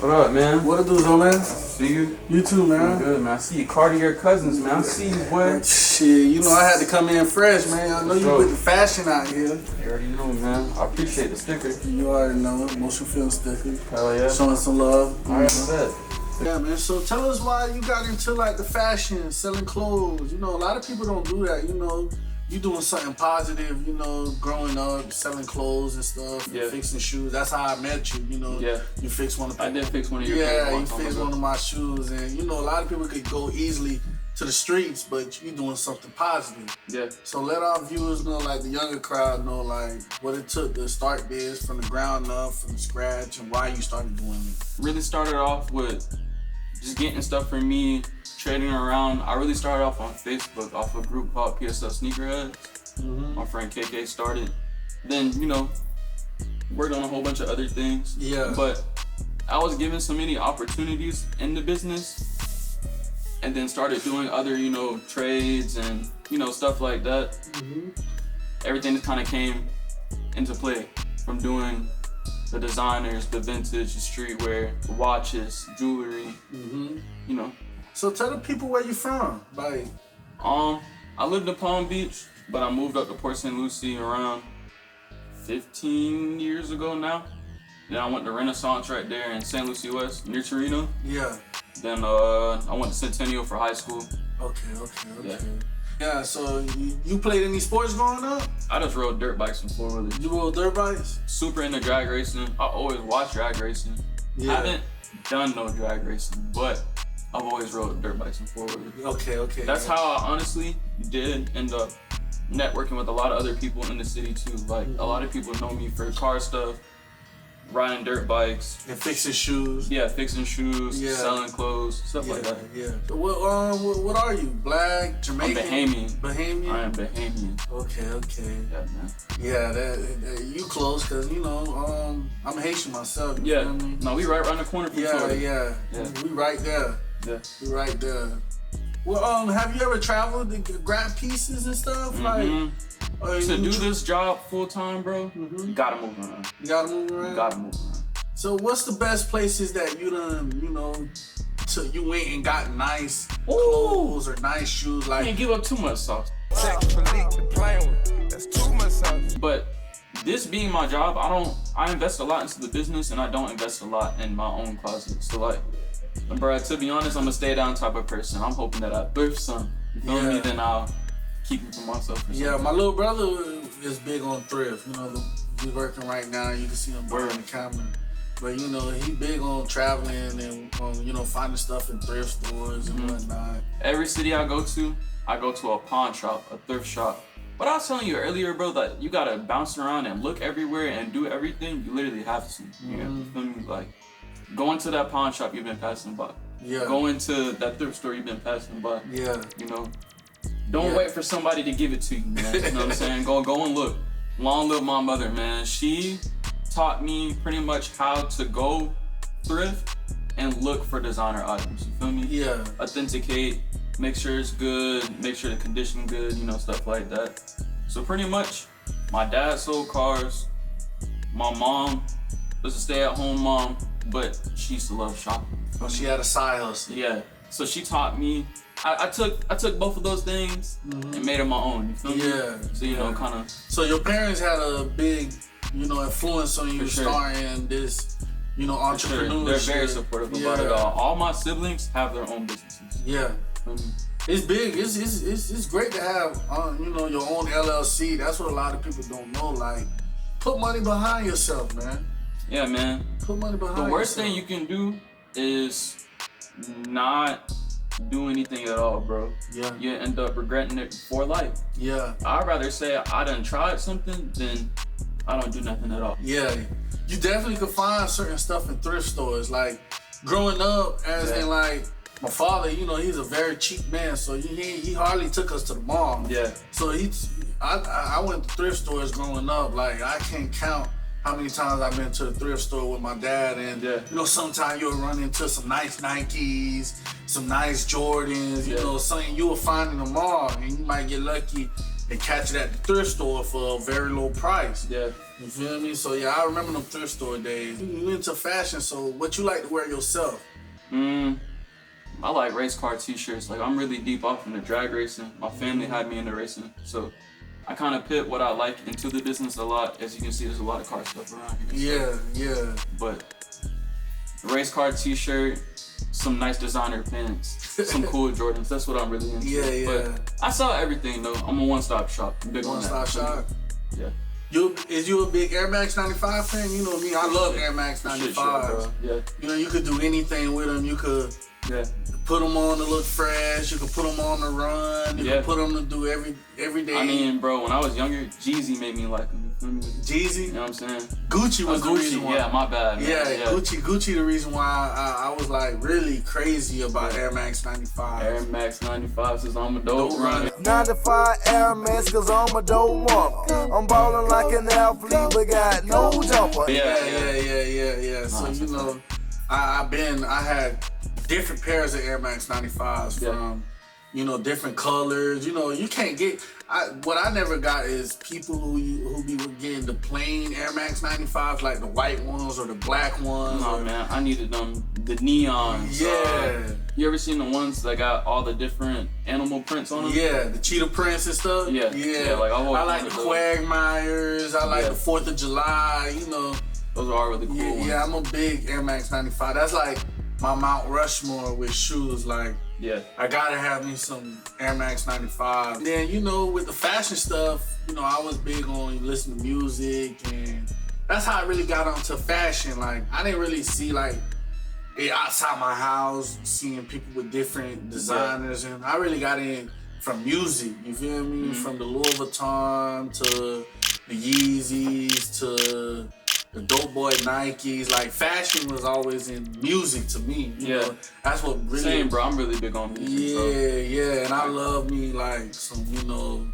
What up, man? What it do, though, man? See you? You too, man. I'm good, man. I see you, Cartier cousins, man. I see you, boy. Shit, you know I had to come in fresh, man. I know you with the fashion out here. You already know, man. I appreciate the sticker. You already know. Motion film sticker. Hell yeah. Showing some love. Alright, bet. Yeah, man. So tell us why you got into like the fashion, selling clothes. You know, a lot of people don't do that. You know, you doing something positive. You know, growing up, selling clothes and stuff, Yeah. fixing shoes. That's how I met you. You know, Yeah. You fixed one of. I did fix one of your Yeah, you fixed one of my shoes, and you know, a lot of people could go easily to the streets, but you doing something positive. Yeah. So let our viewers know, like the younger crowd know, like what it took to start this from the ground up, from scratch, and why you started doing it. Really started off with just getting stuff for me, trading around. I really started off on Facebook, off a group called PSL Sneakerheads. My friend KK started. Then, you know, worked on a whole bunch of other things. Yeah. But I was given so many opportunities in the business, and then started doing other, you know, trades and, you know, stuff like that. Everything just kind of came into play from doing the designers, the vintage, the streetwear, the watches, jewelry, you know. So tell the people where you from, like. I lived in Palm Beach, but I moved up to Port St. Lucie around 15 years ago now. Then I went to Renaissance right there in St. Lucie West, near Torino. Yeah. Then I went to Centennial for high school. Okay. Yeah, so you played any sports growing up? I just rode dirt bikes and four-wheelers. You rode dirt bikes? Super into drag racing. I always watched drag racing. Yeah. Haven't done no drag racing, but I've always rode dirt bikes and four-wheelers. Okay. That's how I honestly did end up networking with a lot of other people in the city too. Like a lot of people know me for car stuff, riding dirt bikes, and fixing shoes. Yeah, fixing shoes, selling clothes, stuff like that. Yeah. So what are you? Black, Jamaican? I'm Bahamian. Bahamian? I am Bahamian. Okay. Yeah, man. Yeah, that you close, cause you know, I'm Haitian myself. You Yeah. feel me? No, we right around the corner from Florida. Yeah. We right there. Yeah. We right there. Well, have you ever traveled to grab pieces and stuff? Like, to do this job full time, bro, you gotta move around. You gotta move around? You gotta move around. So what's the best places that you done, you know, you went and got nice clothes or nice shoes? Like, Can't give up too much sauce. That's too much sauce. But this being my job, I invest a lot into the business, and I don't invest a lot in my own closet. So like, bro, to be honest, I'm a stay down type of person. I'm hoping that I thrift some. You feel me? Then I'll keep it for myself. Yeah, my little brother is big on thrift. You know, he's working right now. You can see him burning the camera. But you know, he big on traveling and you know, finding stuff in thrift stores and whatnot. Every city I go to a pawn shop, a thrift shop. But I was telling you earlier, bro, that you gotta bounce around and look everywhere and do everything. You literally have to. You feel me? Like, going to that pawn shop you've been passing by. Yeah. Going to that thrift store you've been passing by. Yeah. You know, don't wait for somebody to give it to you, man. You know what I'm saying? Go and look. Long live my mother, man. She taught me pretty much how to go thrift and look for designer items. You feel me? Yeah. Authenticate, make sure it's good, make sure the condition good, you know, stuff like that. So pretty much, my dad sold cars. My mom was a stay-at-home mom, but she used to love shopping. Oh, she had a side hustle. Yeah. So she taught me. I took both of those things and made them my own. You feel me? Yeah. So you know, kind of. So your parents had a big, you know, influence on you starting this, you know, entrepreneurship. They're very supportive about it all. All my siblings have their own businesses. Yeah. It's big. It's great to have, you know, your own LLC. That's what a lot of people don't know. Like, put money behind yourself, man. Yeah, man. Put money behind yourself. The worst thing you can do is not do anything at all, bro. Yeah. You end up regretting it for life. Yeah. I'd rather say I done tried something than I don't do nothing at all. Yeah. You definitely could find certain stuff in thrift stores. Like, growing up, as in like, my father, you know, he's a very cheap man, so he hardly took us to the mall. Yeah. So I went to thrift stores growing up. Like, I can't count how many times I've been to the thrift store with my dad, and you know, sometimes you'll run into some nice Nikes, some nice Jordans, you know, something you will find in the mall, and you might get lucky and catch it at the thrift store for a very low price. Yeah. You feel me? So yeah, I remember them thrift store days. You into fashion, so what you like to wear yourself? I like race car t-shirts. Like, I'm really deep off into drag racing. My family had me into racing, so I kind of put what I like into the business a lot. As you can see, there's a lot of car stuff around here. Yeah. But race car t-shirt, some nice designer pants, some cool Jordans. That's what I'm really into. Yeah. But I sell everything though. I'm a one-stop shop. Big One-stop shop. Yeah. Is you a big Air Max 95 fan? You know me, I love Air Max 95s. Yeah. You know, you could do anything with them. You could put them on to look fresh. You could put them on to run. You could put them to do every day. I mean, bro, when I was younger, Jeezy made me like them. Jeezy? You know what I'm saying? Gucci was the reason why. Yeah, my bad, man. Yeah, Gucci the reason why I was like really crazy about Air Max 95. Air Max 95 says I'm a dope runner. 95 Air Max cause I'm a dope runner. I'm ballin' like an athlete but got no jumper. Yeah. So you know, I had different pairs of Air Max 95s from, you know, different colors. You know, you can't get. What I never got is people who be getting the plain Air Max 95s, like the white ones or the black ones. No, man, I needed them, the neons. Yeah. You ever seen the ones that got all the different animal prints on them? Yeah, the cheetah prints and stuff. Yeah. Like I like the Quagmires. I like the 4th of July. You know, those are really cool ones. Yeah, I'm a big Air Max 95. That's like my Mount Rushmore with shoes. Like, I gotta have me some Air Max 95. And then, you know, with the fashion stuff, you know, I was big on listening to music, and that's how I really got onto fashion. Like, I didn't really see like outside my house, seeing people with different designers, and I really got in from music. You feel me? From the Louis Vuitton to the Yeezys to the Dope Boy Nikes. Like, fashion was always in music to me. You know? That's what really. Same, bro. I'm really big on music. Yeah. And I love me like some, you know,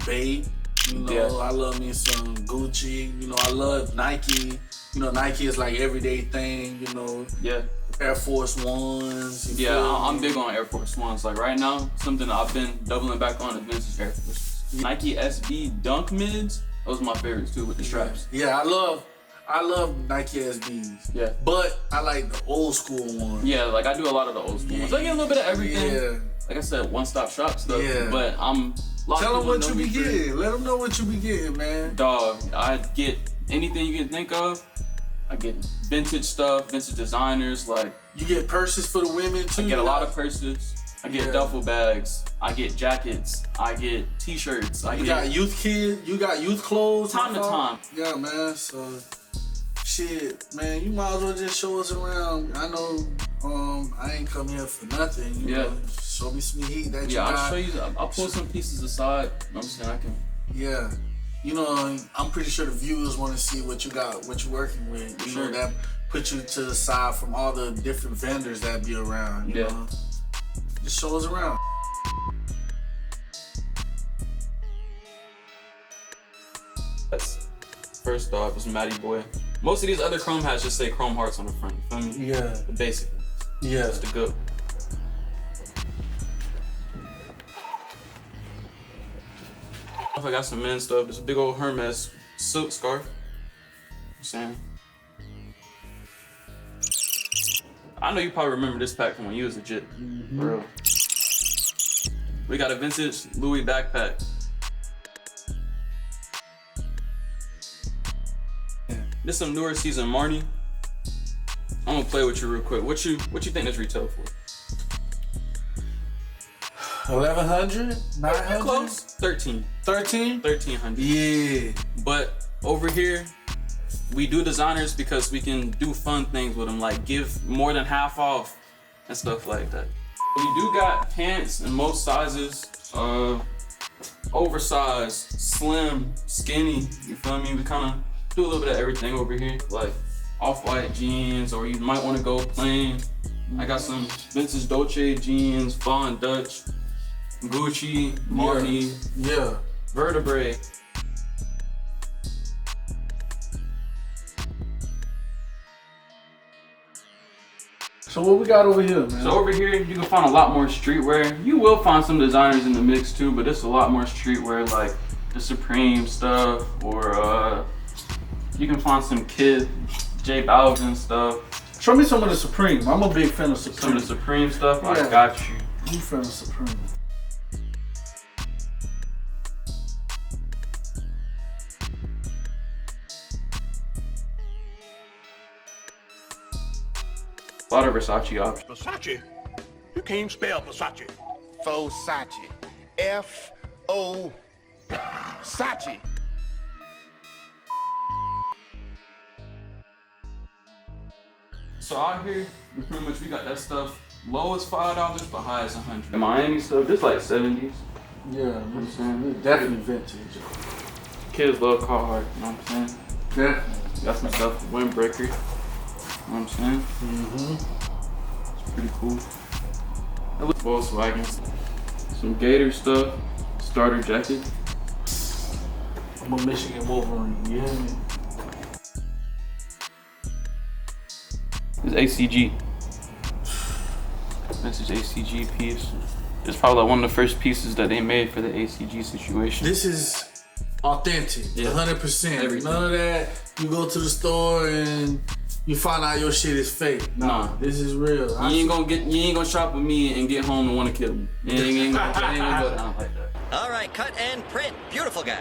Bape. You know, I love me some Gucci. You know, I love Nike. You know, Nike is like everyday thing. You know. Yeah. Air Force Ones. I'm big on Air Force Ones. Like right now, something I've been doubling back on is vintage Air Force. Nike SB Dunk Mids. Those are my favorites too with the straps. Yeah, I love Nike SBs. Yeah. But I like the old school ones. Yeah, like I do a lot of the old school ones. I get a little bit of everything. Yeah. Like I said, one-stop shop stuff. Yeah. But tell them what you be getting. Let them know what you be getting, man. Dog, I get anything you can think of. I get vintage stuff, vintage designers. Like, you get purses for the women too. I get a lot of purses. I get duffel bags. I get jackets. I get t-shirts. You got youth clothes. Time to time. Yeah, man. So, shit, man. You might as well just show us around. I know, I ain't come here for nothing. You know, show me some heat that you got. I'll show you. I'll pull some pieces aside. I'm saying I can. Yeah. You know, I'm pretty sure the viewers want to see what you got, what you're working with. You know, that put you to the side from all the different vendors that be around. You know? Just show us around. First off, it's Matty Boy. Most of these other Chrome hats just say Chrome Hearts on the front. You feel me? Yeah. The basic. Yeah. It's the good. I got some men's stuff. This big old Hermes silk scarf. You know what I'm saying? I know you probably remember this pack from when you was legit. For real. We got a vintage Louis backpack. This some newer season Marnie. I'm gonna play with you real quick. What you think this retail for? 1,100? 900? Close. 13. 13? 1,300. Yeah. But over here, we do designers because we can do fun things with them, like give more than half off and stuff like that. We do got pants in most sizes, oversized, slim, skinny, you feel me? We kind of do a little bit of everything over here, like off-white jeans, or you might want to go plain. I got some vintage Dolce jeans, Von Dutch, Gucci, Marni, Vertebrae. So what we got over here, man? So over here, you can find a lot more streetwear. You will find some designers in the mix too, but it's a lot more streetwear, like the Supreme stuff, or you can find some Kid J Balvin stuff. Show me some of the Supreme. I'm a big fan of Supreme. Some of the Supreme stuff, Yeah. I got you. I'm a fan of Supreme. A lot of Versace options. Versace? You can't even spell Versace. Fosachi. F-O. Sachi. So out here, pretty much we got that stuff. Low is $5, but high is $100. The Miami stuff, this like 70s. Yeah, it's definitely vintage. Kids love Carhartt, you know what I'm saying? Definitely. Got some stuff with Windbreaker, you know what I'm saying? Mm-hmm. It's pretty cool. That looks Volkswagen. Some Gator stuff, starter jacket. I'm a Michigan Wolverine, you hear me? This ACG. Vintage ACG piece. It's probably like one of the first pieces that they made for the ACG situation. This is authentic, Yeah. 100%. Everything. None of that, you go to the store and you find out your shit is fake. Nah. This is real. You ain't gonna shop with me and get home and wanna kill me. It ain't gonna go down like that. All right, cut and print. Beautiful, guys.